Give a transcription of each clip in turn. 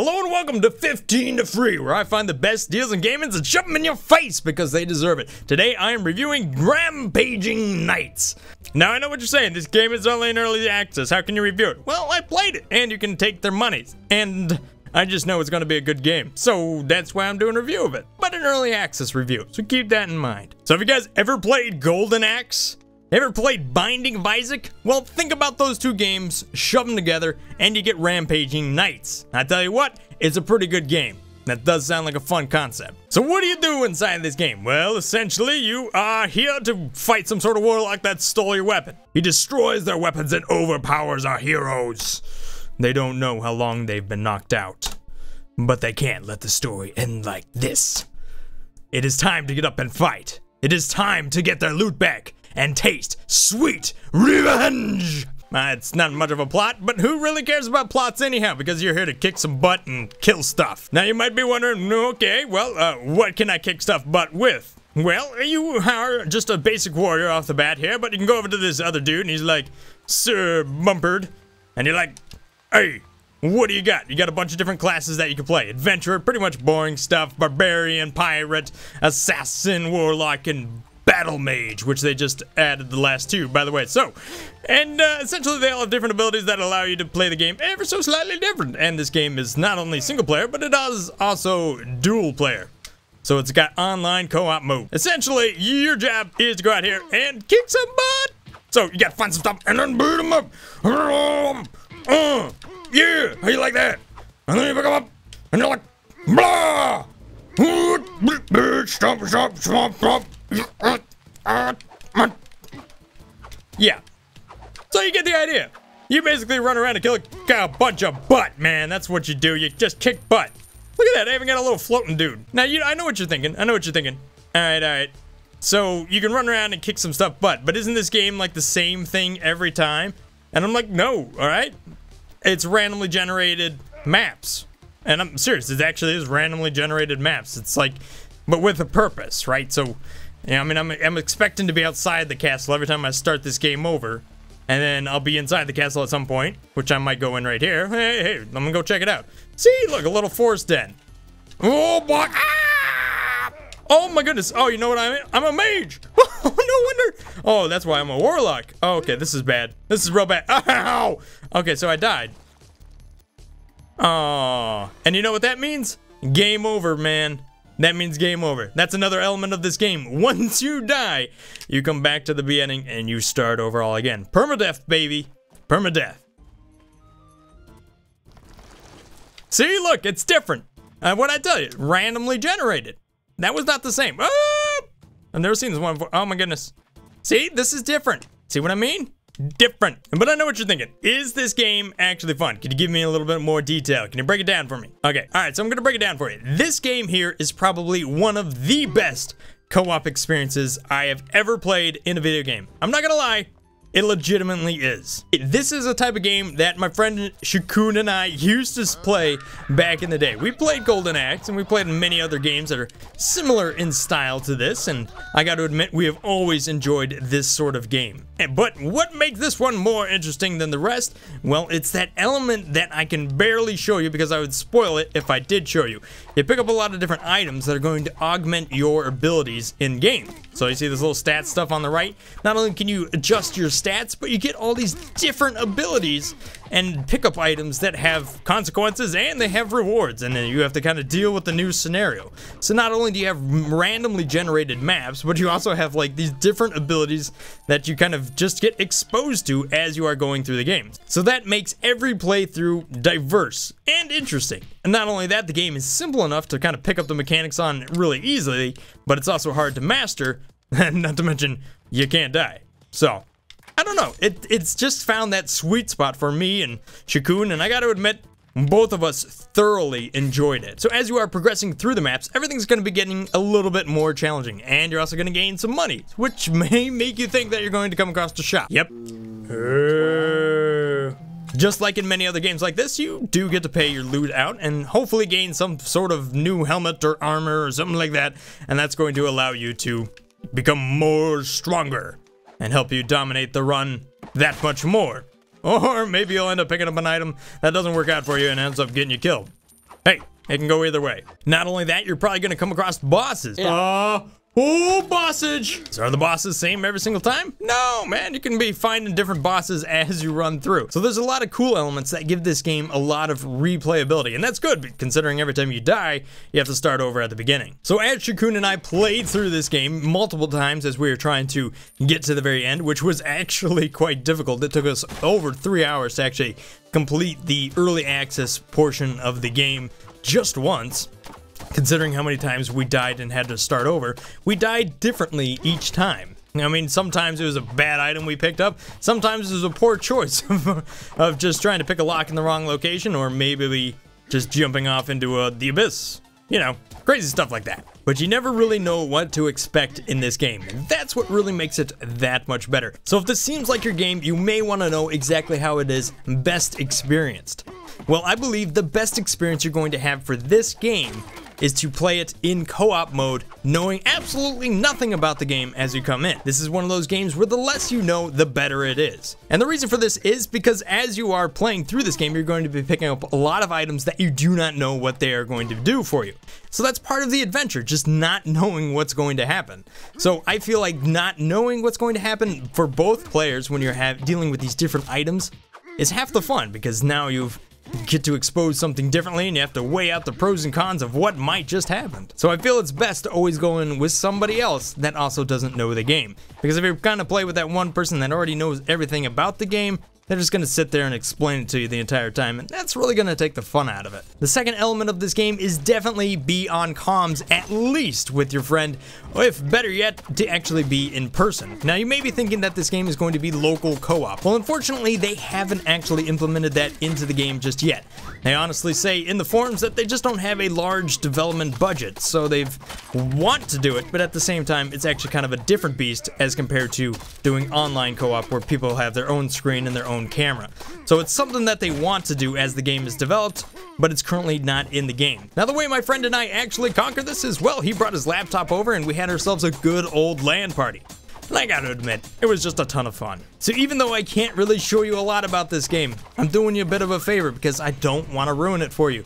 Hello and welcome to 15 to Free, where I find the best deals in gaming and shove them in your face because they deserve it. Today I am reviewing Rampaging Knights. Now I know what you're saying, this game is only in early access, how can you review it? Well, I played it, and you can take their monies, and I just know it's going to be a good game, so that's why I'm doing a review of it, but an early access review, so keep that in mind. So have you guys ever played Golden Axe? Ever played Binding of Isaac? Well, think about those two games, shove them together, and you get Rampaging Knights. I tell you what, it's a pretty good game. That does sound like a fun concept. So what do you do inside this game? Well, essentially, you are here to fight some sort of warlock that stole your weapon. He destroys their weapons and overpowers our heroes. They don't know how long they've been knocked out. But they can't let the story end like this. It is time to get up and fight. It is time to get their loot back and taste sweet revenge. It's not much of a plot, but who really cares about plots anyhow? Because you're here to kick some butt and kill stuff. Now you might be wondering, okay, well, what can I kick stuff butt with? Well, you are just a basic warrior off the bat here, but you can go over to this other dude and he's like, Sir Mumpered, and you're like, hey, what do you got? You got a bunch of different classes that you can play. Adventurer, pretty much boring stuff, barbarian, pirate, assassin, warlock, and battle mage, which they just added the last two, by the way. So, and essentially they all have different abilities that allow you to play the game ever so slightly different. And this game is not only single player, but it is also dual player. So it's got online co-op mode. Essentially, your job is to go out here and kick some butt. So you gotta find some stuff and then beat them up. Yeah, how you like that? And then you pick them up and you're like, blah. Stomp, stomp, stomp, stomp. Yeah. So you get the idea. You basically run around and kill a bunch of butt, man. That's what you do. You just kick butt. Look at that. I even got a little floating dude. Now, I know what you're thinking. I know what you're thinking. Alright, alright. So, you can run around and kick some stuff butt, but isn't this game like the same thing every time? And I'm like, no, alright? It's randomly generated maps. And I'm serious, it actually is randomly generated maps. It's like, but with a purpose, right? So, yeah, I mean, I'm expecting to be outside the castle every time I start this game over. And then I'll be inside the castle at some point, which I might go in right here. Hey, I'm gonna go check it out. See, look, a little forest den. Oh, boy. Ah! Oh, my goodness. Oh, you know what I mean? I'm a mage. Oh, no wonder. Oh, that's why I'm a warlock. Oh, okay, this is bad. This is real bad. Ow! Okay, so I died. Oh, and you know what that means? Game over, man. That means game over. That's another element of this game. Once you die, you come back to the beginning and you start over all again. Permadeath, baby. Permadeath. See, look, it's different. What'd I tell you? Randomly generated. That was not the same. Ah! I've never seen this one before. Oh my goodness. See, this is different. See what I mean? Different. But I know what you're thinking. Is this game actually fun? Can you give me a little bit more detail? Can you break it down for me? Okay, alright, so I'm gonna break it down for you. This game here is probably one of the best co-op experiences I have ever played in a video game. I'm not gonna lie, it legitimately is. This is a type of game that my friend Shakun and I used to play back in the day. We played Golden Axe and we played many other games that are similar in style to this, and I got to admit we have always enjoyed this sort of game. But what makes this one more interesting than the rest? Well, it's that element that I can barely show you because I would spoil it if I did show you. You pick up a lot of different items that are going to augment your abilities in game. So you see this little stat stuff on the right? Not only can you adjust your stats, but you get all these different abilities and pick up items that have consequences and they have rewards, and then you have to kind of deal with the new scenario. So not only do you have randomly generated maps, but you also have like these different abilities that you kind of just get exposed to as you are going through the game. So that makes every playthrough diverse and interesting. And not only that, the game is simple enough to kind of pick up the mechanics on really easily, but it's also hard to master, and not to mention you can't die. So I don't know, it's just found that sweet spot for me and Shakun, and I gotta admit, both of us thoroughly enjoyed it. So as you are progressing through the maps, everything's gonna be getting a little bit more challenging, and you're also gonna gain some money, which may make you think that you're going to come across a shop. Yep. Just like in many other games like this, you do get to pay your loot out and hopefully gain some sort of new helmet or armor or something like that, and that's going to allow you to become more stronger and help you dominate the run that much more. Or maybe you'll end up picking up an item that doesn't work out for you and ends up getting you killed. hey, it can go either way. Not only that, you're probably gonna come across bosses. Oh, bossage! So are the bosses same every single time? No, man, you can be finding different bosses as you run through. So there's a lot of cool elements that give this game a lot of replayability, and that's good, considering every time you die, you have to start over at the beginning. So as Shakun and I played through this game multiple times as we were trying to get to the very end, which was actually quite difficult. It took us over 3 hours to actually complete the early access portion of the game just once. Considering how many times we died and had to start over, we died differently each time. I mean, sometimes it was a bad item we picked up, sometimes it was a poor choice of just trying to pick a lock in the wrong location, or maybe just jumping off into the abyss. You know, crazy stuff like that. But you never really know what to expect in this game, and that's what really makes it that much better. So if this seems like your game, you may want to know exactly how it is best experienced. Well, I believe the best experience you're going to have for this game is to play it in co-op mode, knowing absolutely nothing about the game as you come in. This is one of those games where the less you know, the better it is. And the reason for this is because as you are playing through this game, you're going to be picking up a lot of items that you do not know what they are going to do for you. So that's part of the adventure, just not knowing what's going to happen. So I feel like not knowing what's going to happen for both players when you're dealing with these different items is half the fun, because now you get to expose something differently and you have to weigh out the pros and cons of what might just happen. So I feel it's best to always go in with somebody else that also doesn't know the game, because if you're kind of play with that one person that already knows everything about the game, they're just going to sit there and explain it to you the entire time, and that's really going to take the fun out of it. The second element of this game is definitely be on comms, at least with your friend, or if better yet, to actually be in person. Now you may be thinking that this game is going to be local co-op. Well, unfortunately, they haven't actually implemented that into the game just yet. They honestly say in the forums that they just don't have a large development budget, so they've want to do it, but at the same time, it's actually kind of a different beast as compared to doing online co-op where people have their own screen and their own camera. So it's something that they want to do as the game is developed, but it's currently not in the game. Now the way my friend and I actually conquered this is, well, he brought his laptop over and we had ourselves a good old LAN party. And I gotta admit, it was just a ton of fun. So even though I can't really show you a lot about this game, I'm doing you a bit of a favor because I don't want to ruin it for you.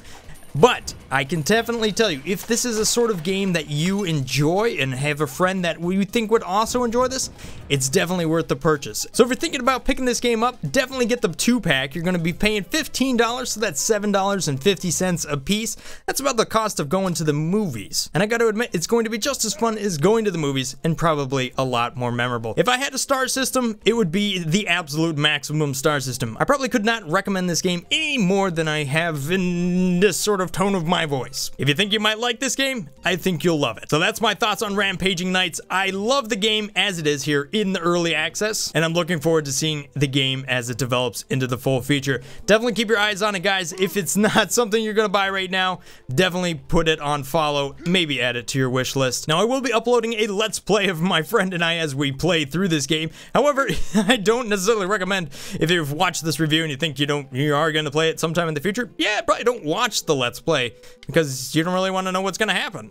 But I can definitely tell you, if this is a sort of game that you enjoy and have a friend that you think would also enjoy this, it's definitely worth the purchase. So if you're thinking about picking this game up, definitely get the 2-pack. You're going to be paying $15, so that's $7.50 a piece. That's about the cost of going to the movies. And I got to admit, it's going to be just as fun as going to the movies and probably a lot more memorable. If I had a star system, it would be the absolute maximum star system. I probably could not recommend this game any more than I have in this sort of tone of my voice. If you think you might like this game, I think you'll love it. So that's my thoughts on Rampaging Knights. I love the game as it is here in the early access, and I'm looking forward to seeing the game as it develops into the full feature. Definitely keep your eyes on it, guys. If it's not something you're gonna buy right now, definitely put it on follow, maybe add it to your wish list. Now I will be uploading a let's play of my friend and I as we play through this game. However, I don't necessarily recommend, if you've watched this review and you think you are gonna play it sometime in the future, yeah, probably don't watch the let's play, because you don't really want to know what's going to happen.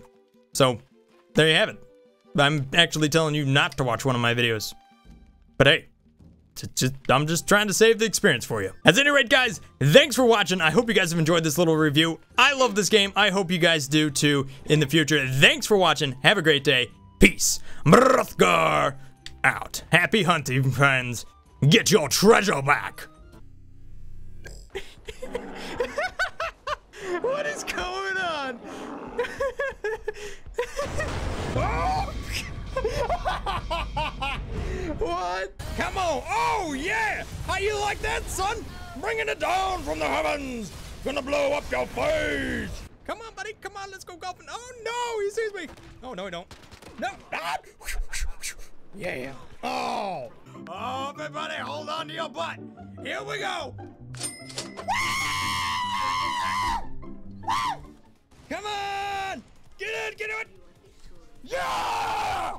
So there you have it. I'm actually telling you not to watch one of my videos, but hey, I'm just trying to save the experience for you. At any rate, guys, thanks for watching. I hope you guys have enjoyed this little review. I love this game. I hope you guys do too in the future. Thanks for watching. Have a great day. Peace. Mr-Brothgar out. Happy hunting, friends. Get your treasure back. What is going on? Oh! What? Come on. Oh, yeah. How you like that, son? Bringing it down from the heavens. Gonna blow up your face. Come on, buddy. Come on. Let's go golfing. Oh, no. He sees me. Oh, no, he don't. No. Ah. Yeah. Oh. Oh, everybody, hold on to your butt. Here we go. Come on! Get it! Get it! Yeah!